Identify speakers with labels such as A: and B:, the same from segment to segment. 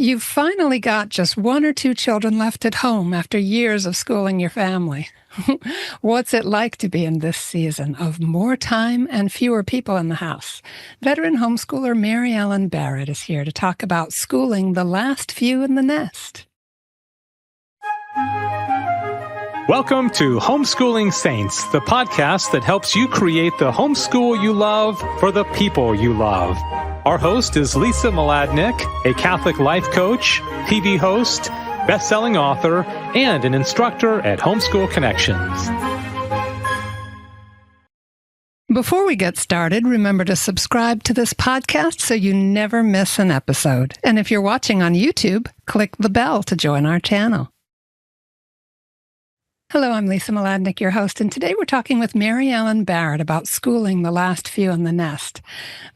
A: You've finally got just one or two children left at home after years of schooling your family. What's it like to be in this season of more time and fewer people in the house? Veteran homeschooler Mary Ellen Barrett is here to talk about schooling the last few in the nest.
B: Welcome to Homeschooling Saints, the podcast that helps you create the homeschool you love for the people you love. Our host is Lisa Mladinich, a Catholic life coach, TV host, best-selling author, and an instructor at Homeschool Connections.
A: Before we get started, remember to subscribe to this podcast so you never miss an episode. And if you're watching on YouTube, click the bell to join our channel. Hello, I'm Lisa Mladinich, your host, and today we're talking with Mary Ellen Barrett about schooling the last few in the nest.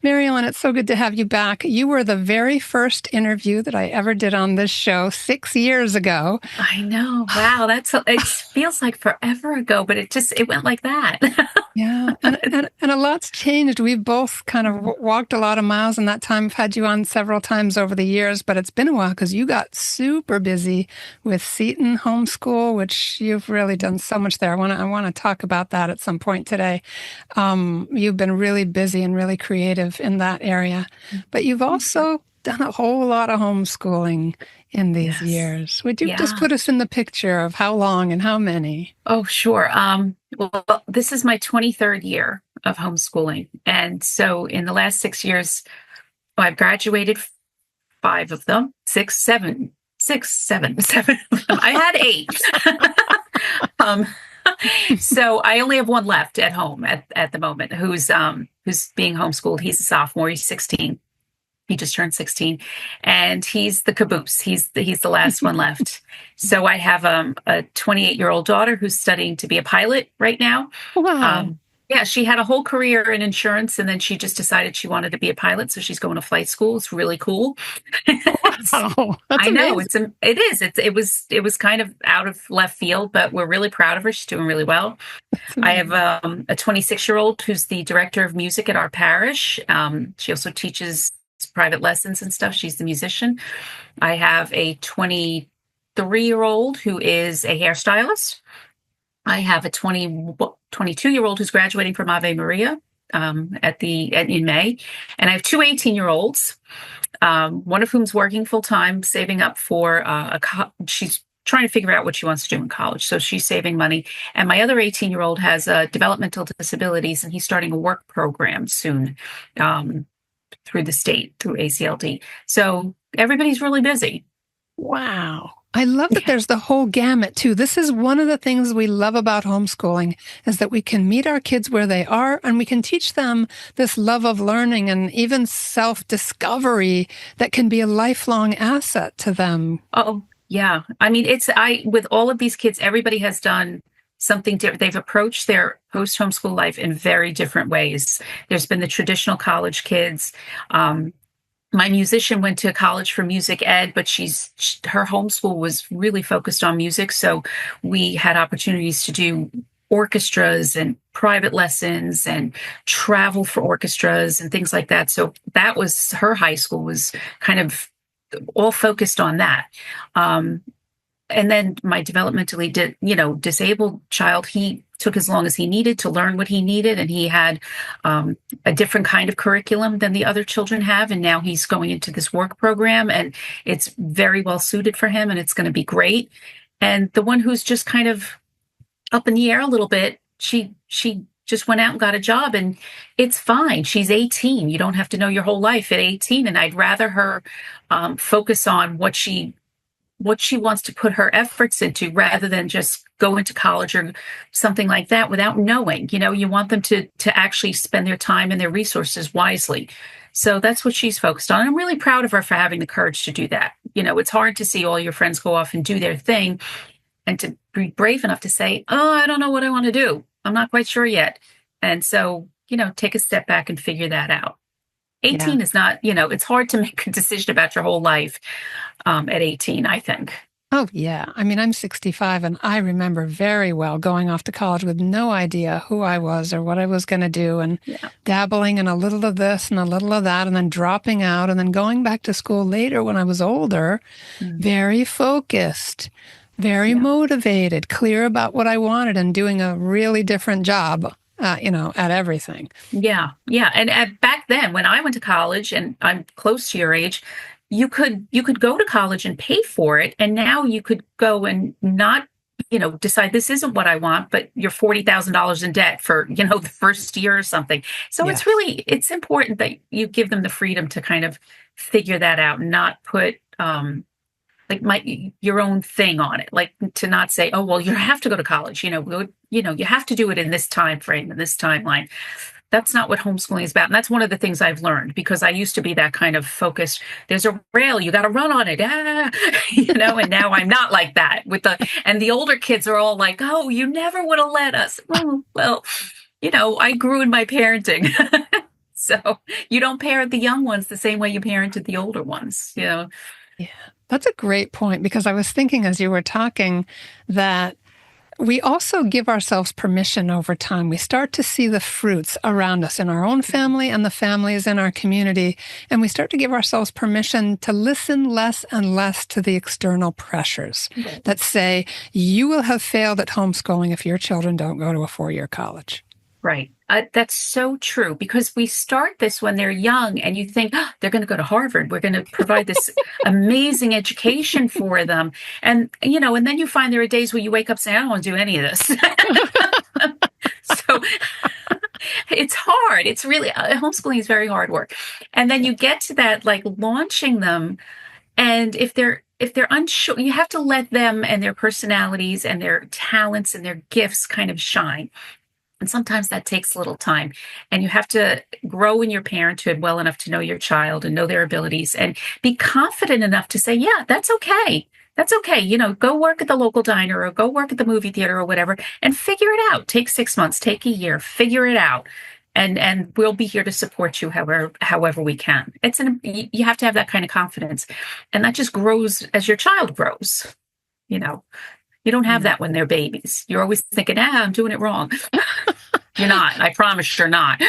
A: Mary Ellen, it's so good to have you back. You were the very first interview that I ever did on this show 6 years ago.
C: I know. Wow, it feels like forever ago, but it went like that.
A: Yeah, and a lot's changed. We've both kind of walked a lot of miles in that time. I've had you on several times over the years, but it's been a while because you got super busy with Seton Homeschool, which you've really done so much there. I want to talk about that at some point today. You've been really busy and really creative in that area, but you've also done a whole lot of homeschooling in these years. Would you just put us in the picture of how long and how many?
C: Oh, sure. Well, this is my 23rd year of homeschooling. And so in the last 6 years, I've graduated 5 of them, seven. I had 8. So I only have one left at home at the moment who's being homeschooled. He's a sophomore. He's 16. He just turned 16, and he's the caboose. He's the last one left. So I have a 28-year-old daughter who's studying to be a pilot right now.
A: Wow.
C: Yeah, she had a whole career in insurance, and then she just decided she wanted to be a pilot. So she's going to flight school. It's really cool.
A: Wow,
C: I know it is. It was kind of out of left field, but we're really proud of her. She's doing really well. I have a 26-year-old who's the director of music at our parish. She also teaches private lessons and stuff. She's the musician. I have a 23-year-old who is a hairstylist. I have a 22-year-old who's graduating from Ave Maria in May, and I have 2 18-year-olds. One of whom's working full time, saving up for she's trying to figure out what she wants to do in college, so she's saving money. And my other 18-year-old has developmental disabilities, and he's starting a work program soon through the state, through ACLD. So everybody's really busy.
A: Wow. I love that there's the whole gamut, too. This is one of the things we love about homeschooling, is that we can meet our kids where they are, and we can teach them this love of learning and even self-discovery that can be a lifelong asset to them.
C: Oh, yeah. I mean, with all of these kids, everybody has done something different. They've approached their post-homeschool life in very different ways. There's been the traditional college kids. My musician went to college for music ed, but her homeschool was really focused on music. So we had opportunities to do orchestras and private lessons and travel for orchestras and things like that. So that was her high school, was kind of all focused on that. And then my developmentally disabled child, he took as long as he needed to learn what he needed. And he had a different kind of curriculum than the other children have. And now he's going into this work program, and it's very well suited for him, and it's going to be great. And the one who's just kind of up in the air a little bit, she just went out and got a job, and it's fine. She's 18. You don't have to know your whole life at 18. And I'd rather her focus on what she wants to put her efforts into, rather than just go into college or something like that without knowing. You want them to actually spend their time and their resources wisely. So that's what she's focused on. I'm really proud of her for having the courage to do that. It's hard to see all your friends go off and do their thing, and to be brave enough to say, oh, I don't know what I want to do. I'm not quite sure yet. And so, take a step back and figure that out. 18 is not, it's hard to make a decision about your whole life at 18, I think.
A: Oh, yeah. I mean, I'm 65 and I remember very well going off to college with no idea who I was or what I was going to do and
C: Yeah.
A: dabbling in a little of this and a little of that and then dropping out and then going back to school later when I was older,
C: Mm.
A: very focused, very
C: Yeah.
A: motivated, clear about what I wanted and doing a really different job, at everything.
C: Yeah. Yeah. And back then when I went to college, and I'm close to your age, you could go to college and pay for it. And now you could go and not, decide this isn't what I want, but you're $40,000 in debt for, the first year or something. So
A: Yes.
C: it's important that you give them the freedom to kind of figure that out and not put, your own thing on it, like to not say, oh, well, you have to go to college, you have to do it in this time frame, in this timeline. That's not what homeschooling is about. And that's one of the things I've learned, because I used to be that kind of focused. There's a rail, you got to run on it. And now I'm not like that and the older kids are all like, oh, you never would have let us. Oh, well, I grew in my parenting. So you don't parent the young ones the same way you parented the older ones,
A: Yeah, that's a great point, because I was thinking as you were talking that we also give ourselves permission over time. We start to see the fruits around us in our own family and the families in our community, and we start to give ourselves permission to listen less and less to the external pressures that say, you will have failed at homeschooling if your children don't go to a 4-year college.
C: Right. That's so true, because we start this when they're young and you think, they're going to go to Harvard. We're going to provide this amazing education for them. And, and then you find there are days where you wake up saying, I don't want to do any of this. So it's hard. It's really, homeschooling is very hard work. And then you get to that, like launching them. And if they're unsure, you have to let them and their personalities and their talents and their gifts kind of shine. And sometimes that takes a little time, and you have to grow in your parenthood well enough to know your child and know their abilities and be confident enough to say, yeah, that's okay. That's okay. Go work at the local diner or go work at the movie theater or whatever and figure it out. Take 6 months, take a year, figure it out. And we'll be here to support you however we can. You have to have that kind of confidence. And that just grows as your child grows. You don't have that when they're babies. You're always thinking, I'm doing it wrong. You're not. I promise you're not.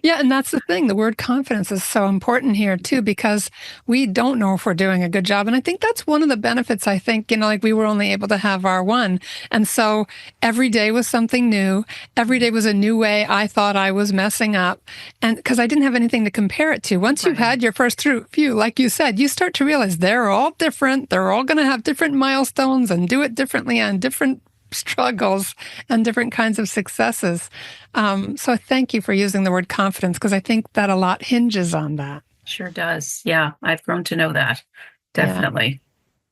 A: Yeah, and that's the thing. The word confidence is so important here, too, because we don't know if we're doing a good job. And I think that's one of the benefits, I think, like we were only able to have our one. And so every day was something new. Every day was a new way I thought I was messing up. And because I didn't have anything to compare it to. Once you've had your first few, like you said, you start to realize they're all different. They're all going to have different milestones and do it differently and different struggles and different kinds of successes. So thank you for using the word confidence, because I think that a lot hinges on that.
C: Sure does. Yeah, I've grown to know that. Definitely.
A: Yeah.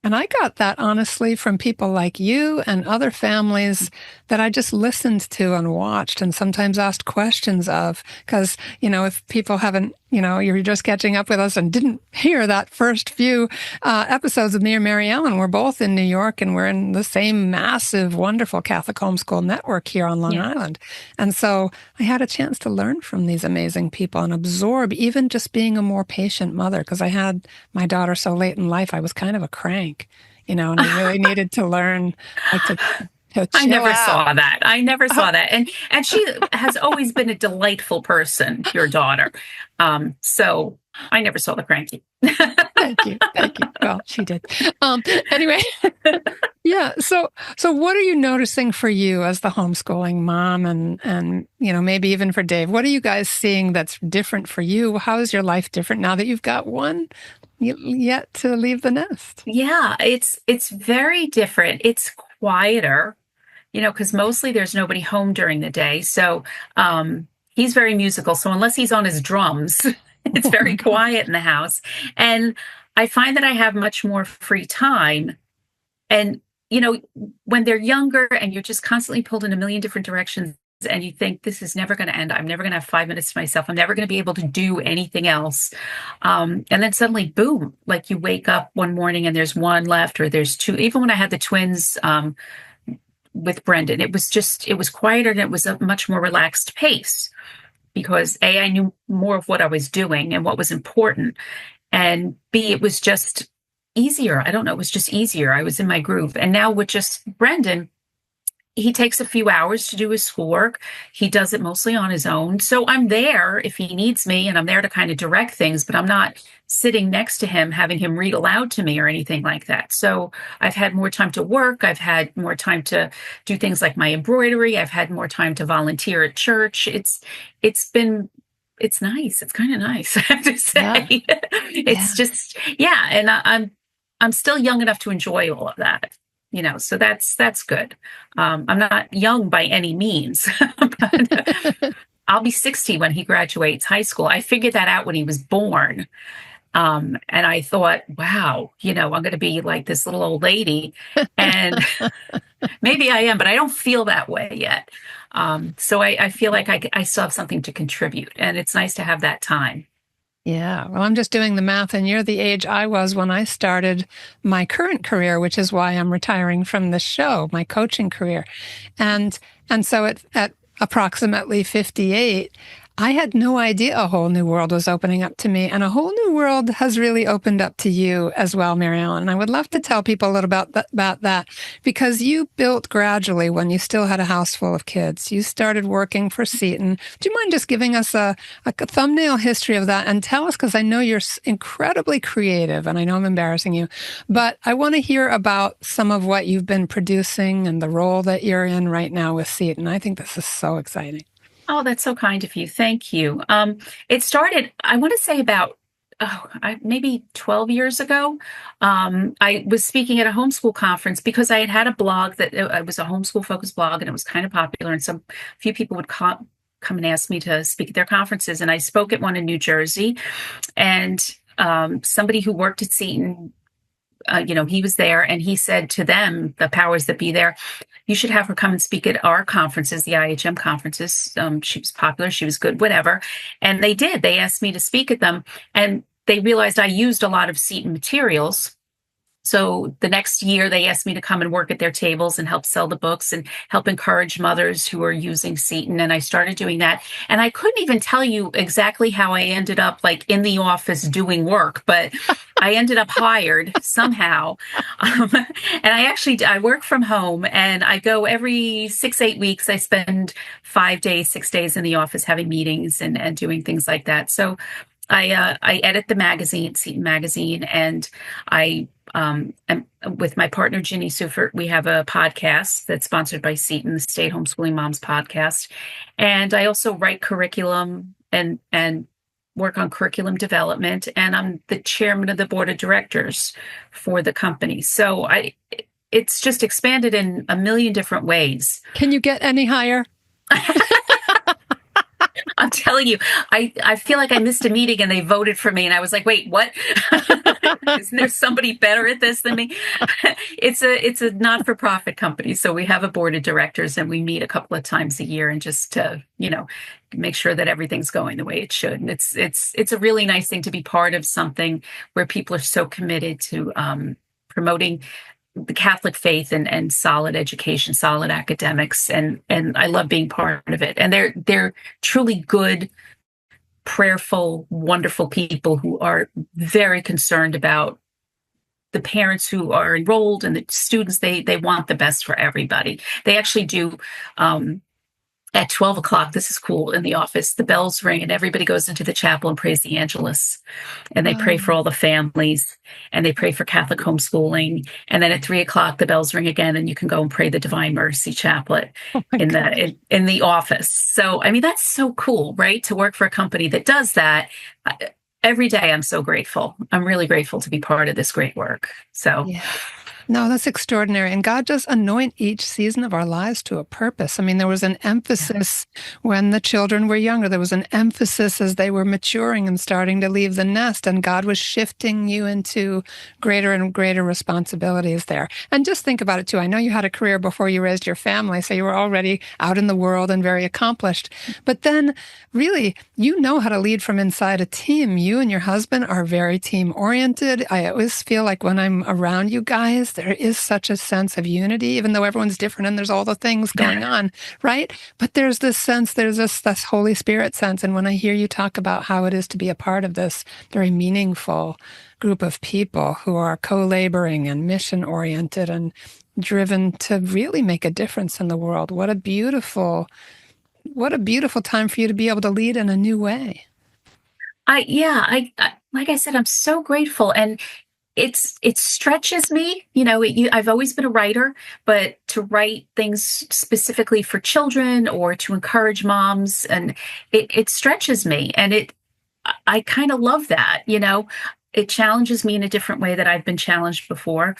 A: And I got that, honestly, from people like you and other families that I just listened to and watched and sometimes asked questions of. Because, if people haven't, you're just catching up with us and didn't hear that first few episodes of me and Mary Ellen, we're both in New York and we're in the same massive, wonderful Catholic homeschool network here on Long Island. And so I had a chance to learn from these amazing people and absorb even just being a more patient mother, because I had my daughter so late in life, I was kind of a crank, and I really needed to learn to
C: I never
A: out.
C: saw that. I never saw that. And she has always been a delightful person, your daughter. So I never saw the cranky.
A: Thank you. Well, she did. Anyway, yeah. So what are you noticing for you as the homeschooling mom, and maybe even for Dave? What are you guys seeing that's different for you? How is your life different now that you've got one yet to leave the nest?
C: Yeah, it's very different. It's quieter, because mostly there's nobody home during the day. So he's very musical. So unless he's on his drums, it's very quiet in the house. And I find that I have much more free time. And, when they're younger and you're just constantly pulled in a million different directions and you think this is never going to end, I'm never going to have 5 minutes to myself, I'm never going to be able to do anything else. And then suddenly, boom, like you wake up one morning and there's one left or there's two. Even when I had the twins with Brendan, it was quieter and it was a much more relaxed pace. Because A, I knew more of what I was doing and what was important. And B, it was just easier. I don't know. It was just easier. I was in my groove. And now with just Brendan, he takes a few hours to do his schoolwork. He does it mostly on his own. So I'm there if he needs me, and I'm there to kind of direct things, but I'm not sitting next to him, having him read aloud to me or anything like that. So I've had more time to work. I've had more time to do things like my embroidery. I've had more time to volunteer at church. It's nice. It's kind of nice, I have to say.
A: Yeah.
C: It's just, yeah. And I'm still young enough to enjoy all of that. So that's good. I'm not young by any means, but I'll be 60 when he graduates high school. I figured that out when he was born. And I thought, wow, I'm going to be like this little old lady, and maybe I am, but I don't feel that way yet. So I feel like I still have something to contribute, and it's nice to have that time.
A: Yeah. Well, I'm just doing the math, and you're the age I was when I started my current career, which is why I'm retiring from the show, my coaching career. And so at approximately 58, I had no idea a whole new world was opening up to me, and a whole new world has really opened up to you as well, Mary Ellen. And I would love to tell people a little about that, because you built gradually when you still had a house full of kids. You started working for Seton. Do you mind just giving us a thumbnail history of that and tell us, because I know you're incredibly creative, and I know I'm embarrassing you, but I want to hear about some of what you've been producing and the role that you're in right now with Seton. I think this is so exciting.
C: Oh, that's so kind of you. Thank you. It started, I want to say about maybe 12 years ago. I was speaking at a homeschool conference because I had a blog that it was a homeschool focused blog, and it was kind of popular. And a few people would come and ask me to speak at their conferences. And I spoke at one in New Jersey, and somebody who worked at Seton, he was there, and he said to them, the powers that be there, you should have her come and speak at our conferences, the IHM conferences. She was popular. She was good, whatever. And they did. They asked me to speak at them, and they realized I used a lot of Seton materials. So the next year, they asked me to come and work at their tables and help sell the books and help encourage mothers who are using Seton. And I started doing that. And I couldn't even tell you exactly how I ended up like in the office doing work, but I ended up hired somehow. And I work from home, and I go every 6-8 weeks. I spend 5 days, 6 days in the office having meetings and doing things like that. So I edit the magazine, Seton magazine, and and with my partner, Ginny Sufert, we have a podcast that's sponsored by Seton, the Stay-at-Homeschooling Moms Podcast. And I also write curriculum and work on curriculum development. And I'm the chairman of the board of directors for the company. So it's just expanded in a million different ways.
A: Can you get any higher?
C: I'm telling you, I feel like I missed a meeting and they voted for me, and I was like, wait, what? Isn't there somebody better at this than me? It's a not-for-profit company, so we have a board of directors, and we meet a couple of times a year, and just to make sure that everything's going the way it should. And it's a really nice thing to be part of something where people are so committed to promoting the Catholic faith and solid education, solid academics, and I love being part of it. And they're truly good, prayerful, wonderful people who are very concerned about the parents who are enrolled and the students. They want the best for everybody. They actually do. At 12 o'clock, this is cool, in the office, the bells ring and everybody goes into the chapel and prays the Angelus. And they pray for all the families, and they pray for Catholic homeschooling. And then at 3 o'clock, the bells ring again, and you can go and pray the Divine Mercy Chaplet in the office. So, I mean, that's so cool, right? To work for a company that does that. Every day, I'm so grateful. I'm really grateful to be part of this great work. So.
A: Yeah. No, that's extraordinary. And God does anoint each season of our lives to a purpose. I mean, there was an emphasis when the children were younger. There was an emphasis as they were maturing and starting to leave the nest. And God was shifting you into greater and greater responsibilities there. And just think about it, too. I know you had a career before you raised your family, so you were already out in the world and very accomplished. But then, really, you know how to lead from inside a team. You and your husband are very team-oriented. I always feel like when I'm around you guys, there is such a sense of unity, even though everyone's different and there's all the things going on, right? But there's this sense, there's this Holy Spirit sense. And when I hear you talk about how it is to be a part of this very meaningful group of people who are co-laboring and mission-oriented and driven to really make a difference in the world, what a beautiful time for you to be able to lead in a new way.
C: I like I said, I'm so grateful, and it stretches me. I've always been a writer, but to write things specifically for children or to encourage moms, and it stretches me, and I kind of love that. It challenges me in a different way that I've been challenged before.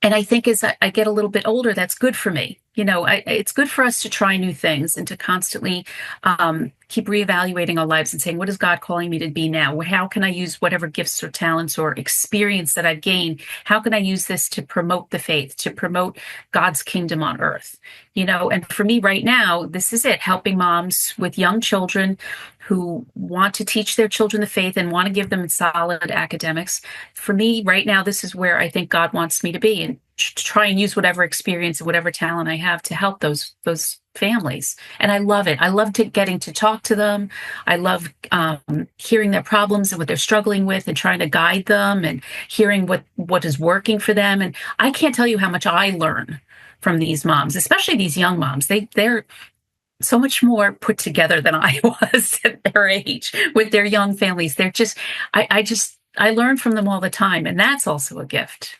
C: And I think as I get a little bit older, that's good for me. It's good for us to try new things and to constantly keep reevaluating our lives and saying, what is God calling me to be now? How can I use whatever gifts or talents or experience that I've gained? How can I use this to promote the faith, to promote God's kingdom on earth? And for me right now, this is it, helping moms with young children who want to teach their children the faith and want to give them solid academics. For me right now, this is where I think God wants me to be, and to try and use whatever experience and whatever talent I have to help those families. And I love it. I love getting to talk to them. I love hearing their problems and what they're struggling with and trying to guide them and hearing what is working for them. And I can't tell you how much I learn from these moms, especially these young moms. They're so much more put together than I was at their age with their young families. They're just, I learn from them all the time. And that's also a gift.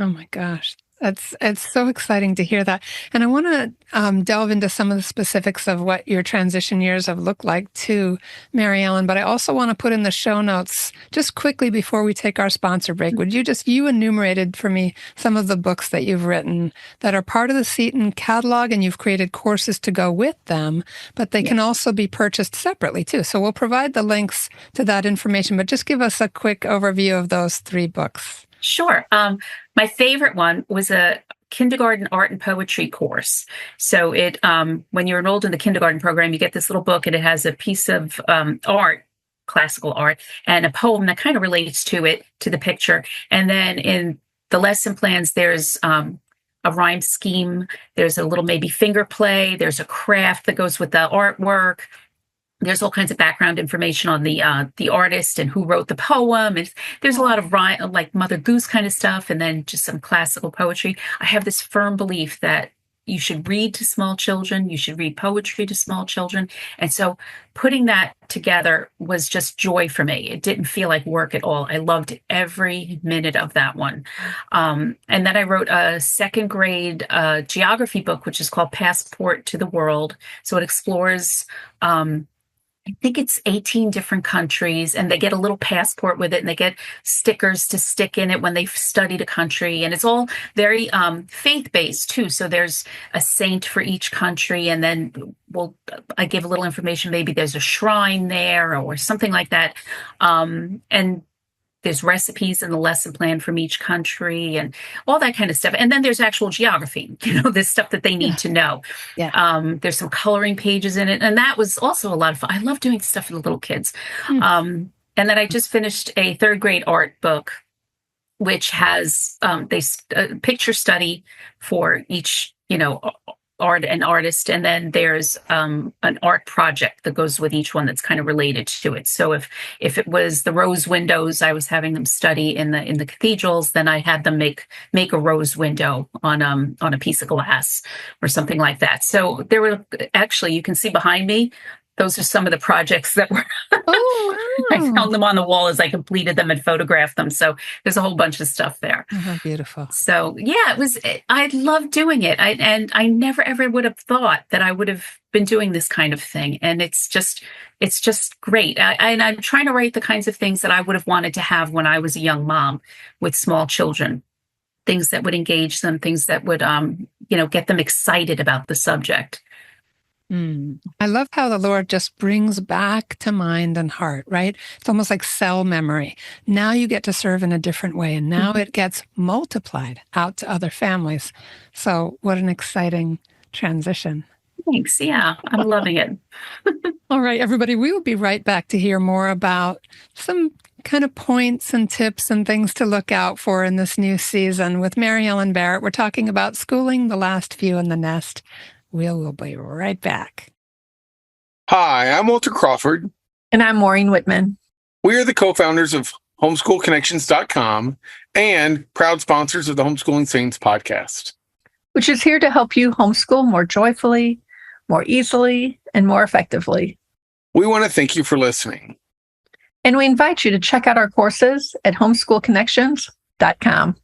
A: Oh my gosh. It's so exciting to hear that. And I want to delve into some of the specifics of what your transition years have looked like too, Mary Ellen, but I also want to put in the show notes just quickly before we take our sponsor break. Would you enumerated for me some of the books that you've written that are part of the Seton catalog, and you've created courses to go with them, but they can also be purchased separately too. So we'll provide the links to that information, but just give us a quick overview of those 3 books.
C: Sure. My favorite one was a kindergarten art and poetry course. So when you're enrolled in the kindergarten program, you get this little book, and it has a piece of art, classical art, and a poem that kind of relates to the picture. And then in the lesson plans, there's a rhyme scheme. There's a little maybe finger play. There's a craft that goes with the artwork. There's all kinds of background information on the artist and who wrote the poem. And there's a lot of like Mother Goose kind of stuff, and then just some classical poetry. I have this firm belief that you should read to small children. You should read poetry to small children. And so putting that together was just joy for me. It didn't feel like work at all. I loved every minute of that one. And then I wrote a 2nd grade geography book, which is called Passport to the World. So it explores I think it's 18 different countries, and they get a little passport with it, and they get stickers to stick in it when they've studied a country. And it's all very faith-based too. So there's a saint for each country, and then I give a little information. Maybe there's a shrine there or something like that. And there's recipes in the lesson plan from each country and all that kind of stuff. And then there's actual geography, this stuff that they need to know. Yeah. There's some coloring pages in it. And that was also a lot of fun. I love doing stuff for the little kids. And then I just finished a 3rd grade art book, which has picture study for each, art and artist. And then there's an art project that goes with each one that's kind of related to it. So if it was the rose windows, I was having them study in the cathedrals, then I had them make a rose window on a piece of glass or something like that. So there were actually, you can see behind me, those are some of the projects that were, I found them on the wall as I completed them and photographed them. So there's a whole bunch of stuff there.
A: Oh, beautiful.
C: So yeah, I loved doing it. And I never ever would have thought that I would have been doing this kind of thing. And it's just great. And I'm trying to write the kinds of things that I would have wanted to have when I was a young mom with small children, things that would engage them, things that would, get them excited about the subject.
A: I love how the Lord just brings back to mind and heart, right? It's almost like cell memory. Now you get to serve in a different way, and now it gets multiplied out to other families. So what an exciting transition.
C: Thanks. Yeah, I'm loving it.
A: All right, everybody, we will be right back to hear more about some kind of points and tips and things to look out for in this new season. With Mary Ellen Barrett, we're talking about schooling the last few in the nest. We'll be right back.
D: Hi, I'm Walter Crawford.
E: And I'm Maureen Whitman.
D: We are the co-founders of homeschoolconnections.com and proud sponsors of the Homeschooling Saints podcast,
E: which is here to help you homeschool more joyfully, more easily, and more effectively.
D: We want to thank you for listening.
E: And we invite you to check out our courses at homeschoolconnections.com.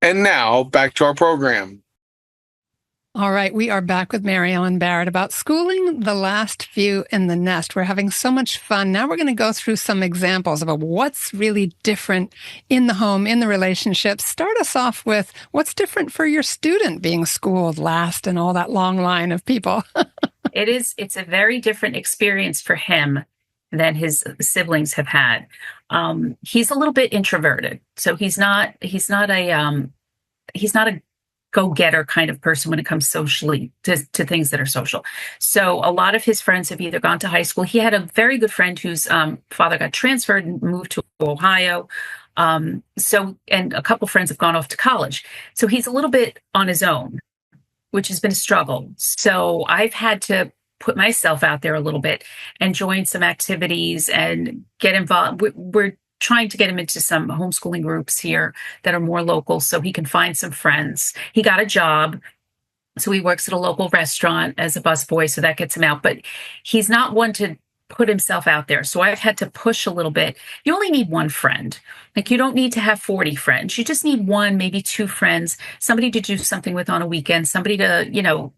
D: And now, back to our program.
A: All right, we are back with Mary Ellen Barrett about schooling the last few in the nest. We're having so much fun. Now we're going to go through some examples about what's really different in the home, in the relationship. Start us off with what's different for your student being schooled last in all that long line of people.
C: It's a very different experience for him than his siblings have had. He's a little bit introverted, so he's not a go-getter kind of person when it comes socially to things that are social. So a lot of his friends have either gone to high school. He had a very good friend whose father got transferred and moved to Ohio. And a couple friends have gone off to college. So he's a little bit on his own, which has been a struggle. So I've had to put myself out there a little bit and join some activities and get involved. We're trying to get him into some homeschooling groups here that are more local so he can find some friends. He got a job, so he works at a local restaurant as a busboy, so that gets him out. But he's not one to put himself out there. So I've had to push a little bit. You only need one friend. Like, you don't need to have 40 friends. You just need one, maybe two friends, somebody to do something with on a weekend, somebody to,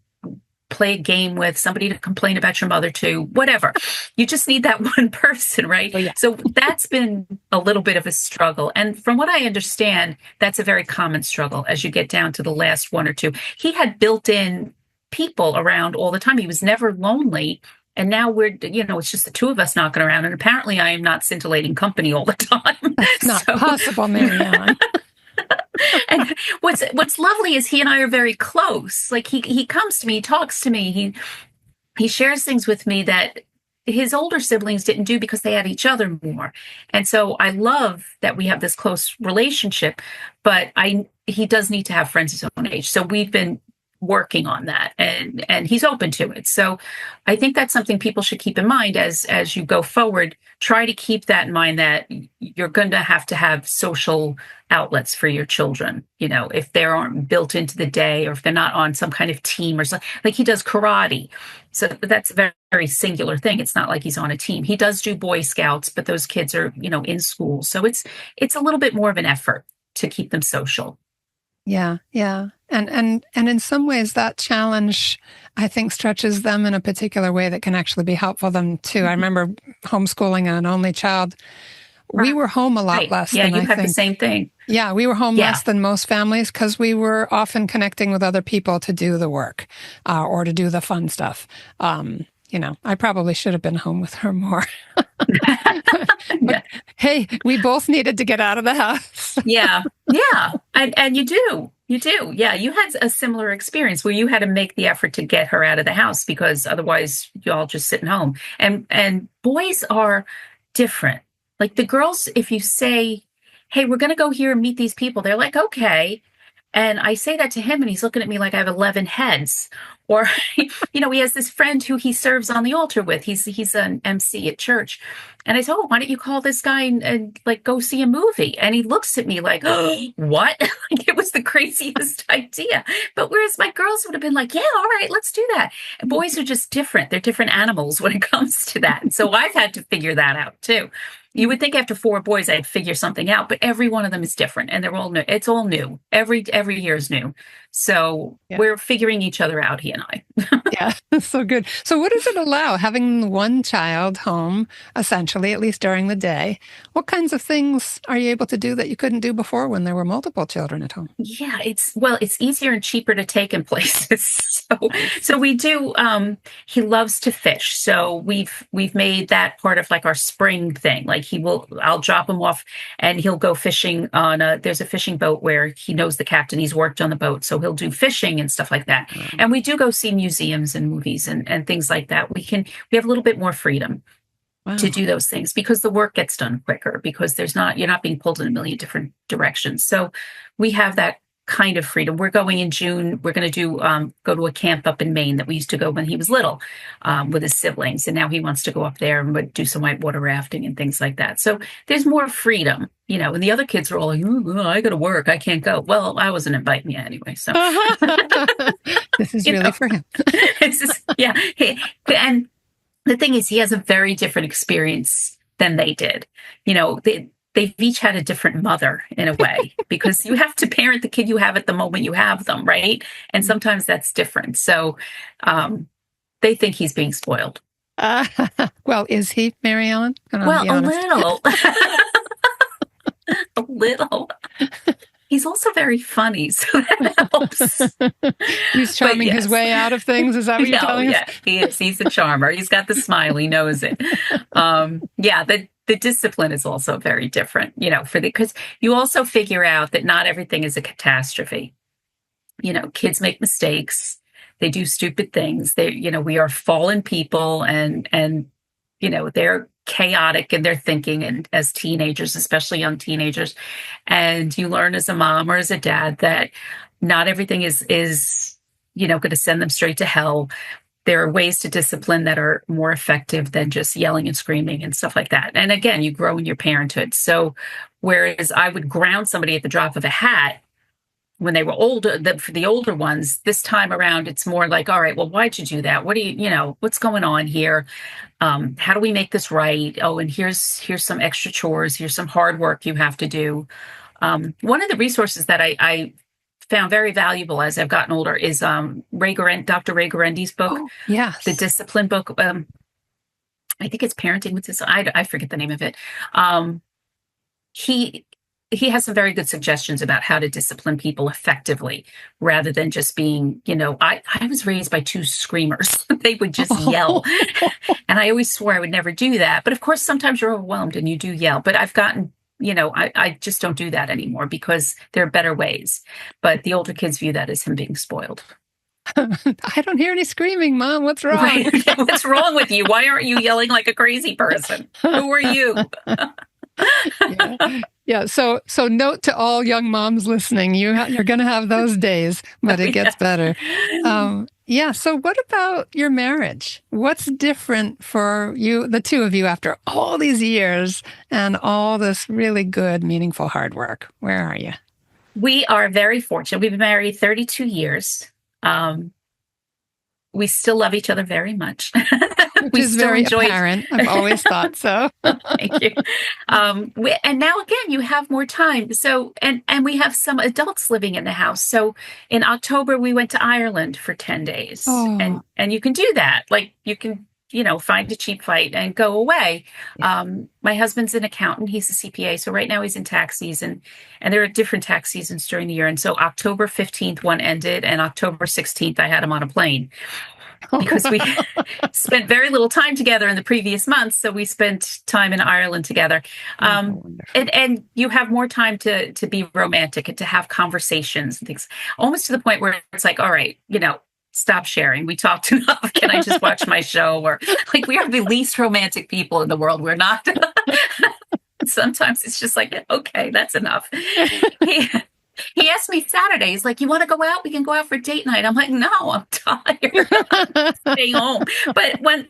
C: play a game with, somebody to complain about your mother to, whatever. You just need that one person, right?
A: Oh, yeah.
C: So that's been a little bit of a struggle. And from what I understand, that's a very common struggle as you get down to the last one or two. He had built-in people around all the time. He was never lonely. And now it's just the two of us knocking around. And apparently I am not scintillating company all the time.
A: That's not possible, Mary Ellen.
C: And what's lovely is he and I are very close. Like, he comes to me, he talks to me, he shares things with me that his older siblings didn't do because they had each other more. And so I love that we have this close relationship, but he does need to have friends his own age. So we've been working on that, and he's open to it. So I think that's something people should keep in mind as you go forward. Try to keep that in mind, that you're going to have social outlets for your children. If they aren't built into the day, or if they're not on some kind of team or something. Like, he does karate. So that's a very, very singular thing. It's not like he's on a team. He does do Boy Scouts, but those kids are, in school. So it's a little bit more of an effort to keep them social.
A: Yeah. And in some ways that challenge, I think, stretches them in a particular way that can actually be helpful to them too. I remember homeschooling an only child. We were home a lot less than I think.
C: Yeah, you had the same thing.
A: Yeah, we were home less than most families because we were often connecting with other people to do the work or to do the fun stuff. I probably should have been home with her more. But, hey, we both needed to get out of the house.
C: Yeah. And you do. Yeah, you had a similar experience where you had to make the effort to get her out of the house because otherwise you all just sitting home. And boys are different. Like, the girls, if you say, hey, we're going to go here and meet these people, they're like, okay. And I say that to him and he's looking at me like I have 11 heads. Or, he has this friend who he serves on the altar with. He's an MC at church. And I said, oh, why don't you call this guy and like go see a movie? And he looks at me like, oh, what? It was the craziest idea. But whereas my girls would have been like, yeah, all right, let's do that. And boys are just different. They're different animals when it comes to that. And so I've had to figure that out too. You would think after 4 boys, I'd figure something out, but every one of them is different and they're all new. It's all new. Every year is new. So we're figuring each other out, he and I.
A: Yeah, so good. So what does it allow, having one child home, essentially, at least during the day? What kinds of things are you able to do that you couldn't do before when there were multiple children at home?
C: Yeah, it's easier and cheaper to take him places. So we do, he loves to fish. So we've made that part of like our spring thing. Like I'll drop him off and he'll go fishing there's a fishing boat where he knows the captain, he's worked on the boat. So he'll do fishing and stuff like that. And we do go see museums and movies and things like that. We have a little bit more freedom. to do those things, because the work gets done quicker, because you're not being pulled in a million different directions. So we have that kind of freedom. We're going in June. We're going to go to a camp up in Maine that we used to go when he was little with his siblings. And now he wants to go up there and do some whitewater rafting and things like that. So there's more freedom, and the other kids are all like, I got to work. I can't go. Well, I wasn't inviting you anyway. So
A: this is really for him.
C: It's just, yeah. And the thing is, he has a very different experience than they did. They've each had a different mother in a way, because you have to parent the kid you have at the moment you have them, right? And sometimes that's different. So they think he's being spoiled.
A: Well, is he, Mary Ellen?
C: Well, a little. A little. He's also very funny, so that helps.
A: He's charming his way out of things. Is that what you're telling us?
C: Yeah, he is. He's a charmer. He's got the smile. He knows it. The discipline is also very different, because you also figure out that not everything is a catastrophe. Kids make mistakes. They do stupid things. We are fallen people, and they're chaotic in their thinking, and as teenagers, especially young teenagers. And you learn as a mom or as a dad that not everything is going to send them straight to hell. There are ways to discipline that are more effective than just yelling and screaming and stuff like that. And again, you grow in your parenthood. So whereas I would ground somebody at the drop of a hat when they were older, for the older ones, this time around, it's more like, all right, well, why'd you do that? What do what's going on here? How do we make this right? Oh, and here's some extra chores. Here's some hard work you have to do. One of the resources that I found very valuable as I've gotten older is Dr. Ray Guarendi's book.
A: Oh, yes.
C: The discipline book. I think it's Parenting with Discipline. I forget the name of it. He has some very good suggestions about how to discipline people effectively, rather than just being, I was raised by two screamers. They would just yell. And I always swore I would never do that. But of course, sometimes you're overwhelmed and you do yell. But I've gotten, I just don't do that anymore, because there are better ways. But the older kids view that as him being spoiled.
A: I don't hear any screaming, Mom. What's wrong?
C: Right. What's wrong with you? Why aren't you yelling like a crazy person? Who are you?
A: Yeah. So note to all young moms listening, you're going to have those days, but it gets better. So what about your marriage? What's different for you, the two of you, after all these years and all this really good, meaningful hard work? Where are you?
C: We are very fortunate. We've been married 32 years. We still love each other very much.
A: Which is very apparent. I've always thought so.
C: Thank you. And now again, you have more time. So, and we have some adults living in the house. So in October, we went to Ireland for 10 days.
A: Oh.
C: And you can do that. Like you can, find a cheap flight and go away. My husband's an accountant. He's a CPA. So right now he's in tax season, and there are different tax seasons during the year. And so October 15th, one ended, and October 16th, I had him on a plane. Because we spent very little time together in the previous months. So we spent time in Ireland together. And you have more time to be romantic and to have conversations and things, almost to the point where it's like, all right, stop sharing. We talked enough. Can I just watch my show? Or like, we are the least romantic people in the world. We're not. Sometimes it's just like, okay, that's enough. He asked me Saturday, he's like, you want to go out? We can go out for date night. I'm like, no, I'm tired. Stay home. But when,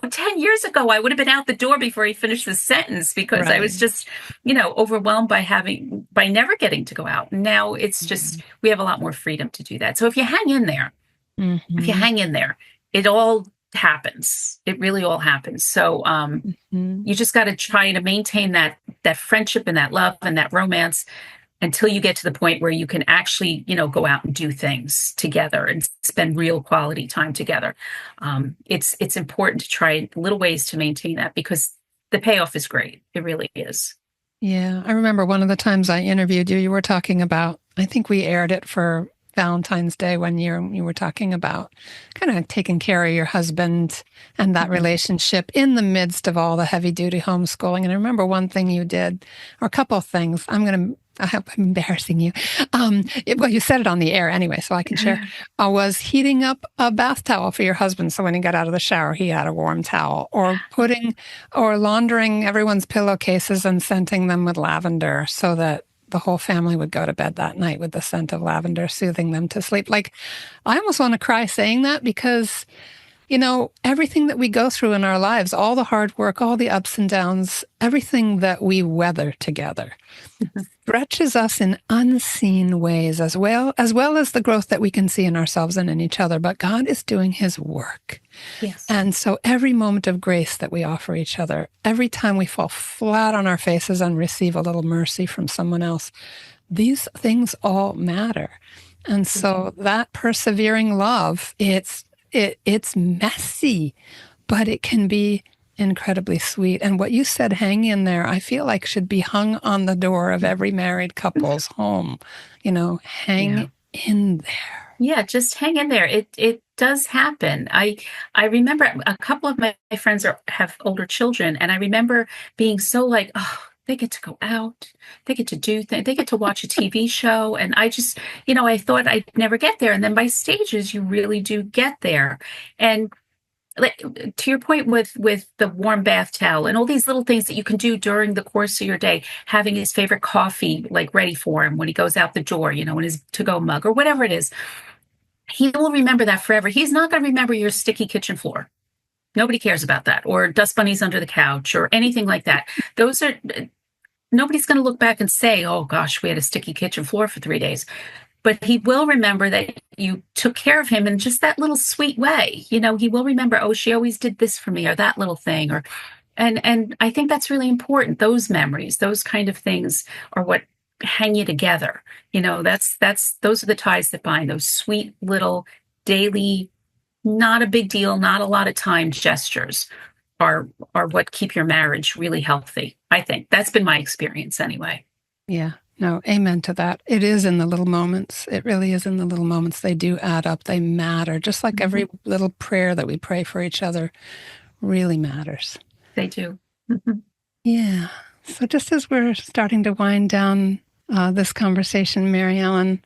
C: 10 years ago, I would have been out the door before he finished the sentence, because I was just, overwhelmed by never getting to go out. Now it's just, we have a lot more freedom to do that. So if you hang in there, it all happens. It really all happens. So you just got to try to maintain that friendship and that love and that romance until you get to the point where you can actually, go out and do things together and spend real quality time together. It's important to try little ways to maintain that, because the payoff is great. It really is.
A: Yeah. I remember one of the times I interviewed you, you were talking about, I think we aired it for Valentine's Day one year, you were talking about kind of taking care of your husband and that relationship in the midst of all the heavy duty homeschooling. And I remember one thing you did, or a couple of things. I hope I'm embarrassing you. Well, you said it on the air anyway, so I can share. Was heating up a bath towel for your husband, so when he got out of the shower, he had a warm towel. Or laundering everyone's pillowcases and scenting them with lavender, so that the whole family would go to bed that night with the scent of lavender, soothing them to sleep. Like, I almost want to cry saying that, because everything that we go through in our lives, all the hard work, all the ups and downs, everything that we weather together stretches us in unseen ways, as well as the growth that we can see in ourselves and in each other. But God is doing his work.
C: Yes.
A: And so every moment of grace that we offer each other, every time we fall flat on our faces and receive a little mercy from someone else, these things all matter. And so that persevering love, it's messy, but it can be incredibly sweet. And what you said, hang in there, I feel like should be hung on the door of every married couple's home. Hang in there.
C: Yeah, just hang in there. It does happen. I remember a couple of my friends have older children, and I remember being so like, oh, they get to go out, they get to do things, they get to watch a TV show. And I just, I thought I'd never get there. And then by stages, you really do get there. And to your point with the warm bath towel and all these little things that you can do during the course of your day, having his favorite coffee like ready for him when he goes out the door, in his to-go mug or whatever it is, he will remember that forever. He's not going to remember your sticky kitchen floor. Nobody cares about that, or dust bunnies under the couch or anything like that. Nobody's going to look back and say, oh gosh, we had a sticky kitchen floor for 3 days. But he will remember that you took care of him in just that little sweet way. He will remember, oh, she always did this for me, or that little thing, and I think that's really important. Those memories, those kind of things are what hang you together. Those are the ties that bind, those sweet little daily, not a big deal, not a lot of time gestures are what keep your marriage really healthy. I think that's been my experience anyway.
A: Yeah. No, amen to that. It is in the little moments. It really is in the little moments. They do add up. They matter. Just like every little prayer that we pray for each other really matters.
C: They do.
A: Yeah. So just as we're starting to wind down this conversation, Mary Ellen,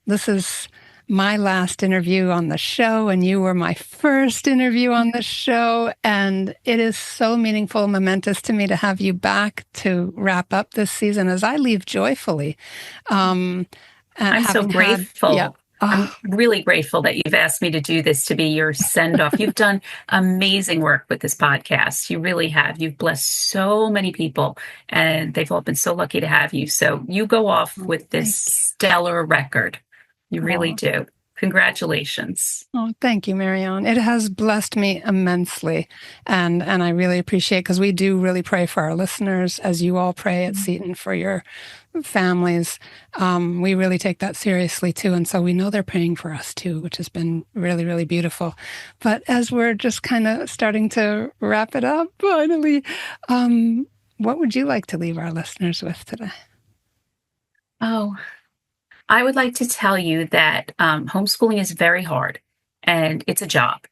A: this is my last interview on the show, and you were my first interview on the show. And it is so meaningful and momentous to me to have you back to wrap up this season as I leave joyfully.
C: I'm so grateful. I'm really grateful that you've asked me to do this to be your send-off. You've done amazing work with this podcast. You really have. You've blessed so many people, and they've all been so lucky to have you. So you go off with this stellar record. You really do. Congratulations.
A: Oh, thank you, Mary Ellen. It has blessed me immensely. And I really appreciate, because we do really pray for our listeners, as you all pray at Seton for your families. We really take that seriously too. And so we know they're praying for us too, which has been really, really beautiful. But as we're just kind of starting to wrap it up, finally, what would you like to leave our listeners with today?
C: Oh, I would like to tell you that homeschooling is very hard, and it's a job.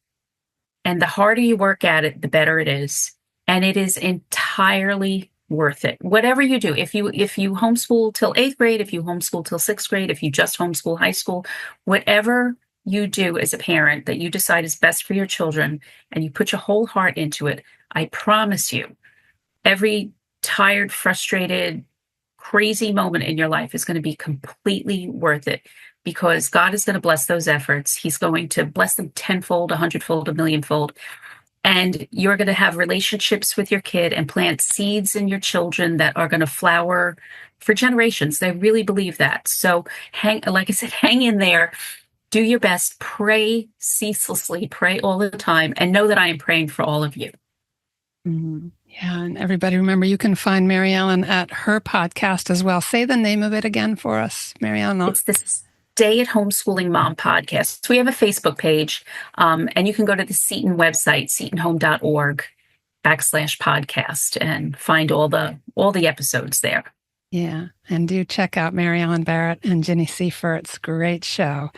C: And the harder you work at it, the better it is. And it is entirely worth it. Whatever you do, if you homeschool till 8th grade, if you homeschool till 6th grade, if you just homeschool high school, whatever you do as a parent that you decide is best for your children, and you put your whole heart into it, I promise you, every tired, frustrated, crazy moment in your life is going to be completely worth it, because God is going to bless those efforts. He's going to bless them tenfold, 100-fold, 1,000,000-fold. And you're going to have relationships with your kid and plant seeds in your children that are going to flower for generations. I really believe that. So like I said, hang in there, do your best, pray ceaselessly, pray all the time, and know that I am praying for all of you.
A: Mm-hmm. Yeah, and everybody remember, you can find Mary Ellen at her podcast as well. Say the name of it again for us, Mary Ellen.
C: It's the Stay-at-Homeschooling Mom Podcast. So we have a Facebook page, and you can go to the Seton website, setonhome.org/podcast, and find all the episodes there.
A: Yeah, and do check out Mary Ellen Barrett and Ginny Seifert's great show.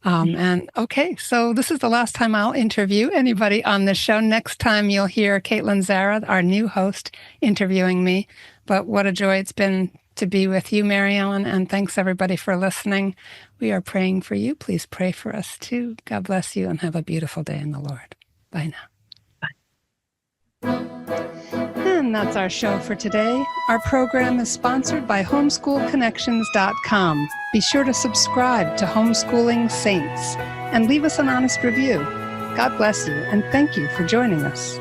A: And okay, so this is the last time I'll interview anybody on this show. Next time you'll hear Caitlin Zara, our new host, interviewing me. But what a joy it's been to be with you, Mary Ellen, and thanks everybody for listening. We are praying for you. Please pray for us too. God bless you and have a beautiful day in the Lord. Bye now. And that's our show for today. Our program is sponsored by homeschoolconnections.com. Be sure to subscribe to Homeschooling Saints and leave us an honest review. God bless you, and thank you for joining us.